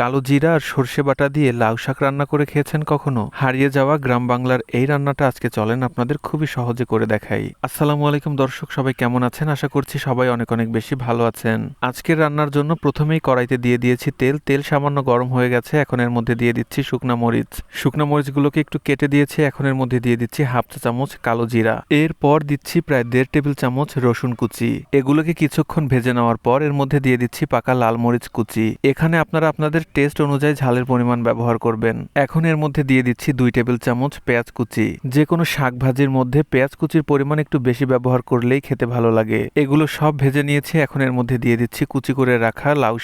কালো জিরা আর সর্ষে বাটা দিয়ে লাউ শাক রান্না করে খেয়েছেন কখনো? হারিয়ে যাওয়া গ্রাম বাংলার এই রান্নাটা আজকে চলেন আপনাদের খুবই সহজে করে দেখাই। আসসালামু আলাইকুম দর্শক, সবাই কেমন আছেন? আশা করছি সবাই অনেক অনেক বেশি ভালো আছেন। আজকের রান্নার জন্য প্রথমেই কড়াইতে দিয়ে দিয়েছি তেল সামান্য গরম হয়ে গেছে। এখন এর মধ্যে দিয়ে দিচ্ছি শুকনা মরিচগুলোকে একটু কেটে দিয়েছি। এখন এর মধ্যে দিয়ে দিচ্ছি হাফ চা চামচ কালো জিরা, এরপর দিচ্ছি প্রায় 1.5 টেবিল চামচ রসুন কুচি। এগুলোকে কিছুক্ষণ ভেজে নেওয়ার পর এর মধ্যে দিয়ে দিচ্ছি পাকা লাল মরিচ কুচি। এখানে আপনারা আপনাদের টেস্ট অনুযায়ী ঝালের পরিমাণ ব্যবহার করবেন। এখন এর মধ্যে দিয়ে দিচ্ছি 2 টেবিল চামচ পেঁয়াজ কুচি। যে কোনো শাক ভাজির মধ্যে পেঁয়াজ কুচির পরিমাণ একটু বেশি ব্যবহার করলেই খেতে ভালো লাগে। এগুলো সব ভেজে নিয়েছি। এখন এর মধ্যে দিয়ে দিচ্ছি কুচি করে রাখা লাউ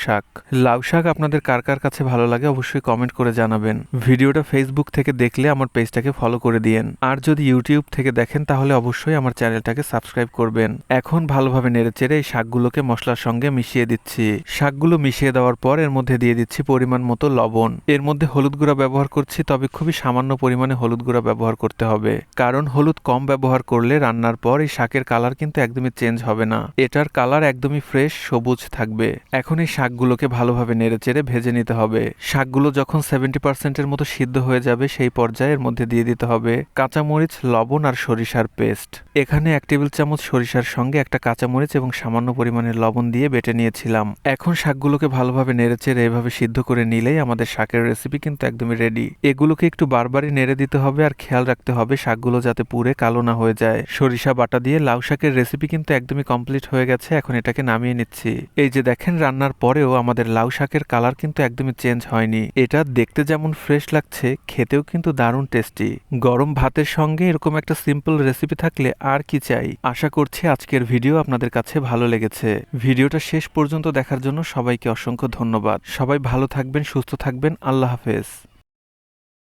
শাক আপনাদের কার কার কাছে ভালো লাগে অবশ্যই কমেন্ট করে জানাবেন। ভিডিওটা ফেসবুক থেকে দেখলে আমার পেজটাকে ফলো করে দিয়েন, আর যদি ইউটিউব থেকে দেখেন তাহলে অবশ্যই আমার চ্যানেলটাকে সাবস্ক্রাইব করবেন। এখন ভালোভাবে নেড়েচেড়ে এই শাকগুলোকে মশলার সঙ্গে মিশিয়ে দিচ্ছি। শাকগুলো মিশিয়ে দেওয়ার পর এর মধ্যে দিয়ে দিচ্ছি পরিমাণ মতো লবণ। এর মধ্যে হলুদ গুঁড়া ব্যবহার করছি, তবে খুবই সামান্য পরিমাণে হলুদ গুঁড়া ব্যবহার করতে হবে, কারণ হলুদ কম ব্যবহার করলে রান্নার পর এই শাকের কালার কিন্তু একদমই চেঞ্জ হবে না, এটার কালার একদমই ফ্রেশ সবুজ থাকবে। এখন এই শাকগুলোকে ভালোভাবে নেড়েচেড়ে ভেজে নিতে হবে। শাকগুলো যখন 70% মতো সিদ্ধ হয়ে যাবে সেই পর্যায়ে এর মধ্যে দিয়ে দিতে হবে কাঁচামরিচ, লবণ আর সরিষার পেস্ট। এখানে 1 টেবিল চামচ সরিষার সঙ্গে একটা কাঁচামরিচ এবং সামান্য পরিমাণের লবণ দিয়ে বেটে নিয়েছিলাম। এখন শাকগুলোকে ভালোভাবে নেড়েচেড়ে এভাবে সিদ্ধ করে নিলেই আমাদের শাকের রেসিপি কিন্তু একদমই রেডি। এগুলোকে একটু বারবারই নেড়ে দিতে হবে আর খেয়াল রাখতে হবে শাকগুলো যাতে পুড়ে কালো না হয়ে যায়। সরিষা বাটা দিয়ে লাউ শাকের রেসিপি কিন্তু একদমই কমপ্লিট হয়ে গেছে। এখন এটাকে নামিয়ে নিচ্ছি। এই যে দেখেন, রান্নার পরেও আমাদের লাউ শাকের কালার কিন্তু একদমই চেঞ্জ হয়নি। এটা দেখতে যেমন ফ্রেশ লাগছে, খেতেও কিন্তু দারুণ টেস্টি। গরম ভাতের সঙ্গে এরকম একটা সিম্পল রেসিপি থাকলে আর কি চাই। আশা করছি আজকের ভিডিও আপনাদের কাছে ভালো লেগেছে। ভিডিওটা শেষ পর্যন্ত দেখার জন্য সবাইকে অসংখ্য ধন্যবাদ। সবাই ভালো থাকবেন, সুস্থ থাকবেন। আল্লাহ হাফেজ।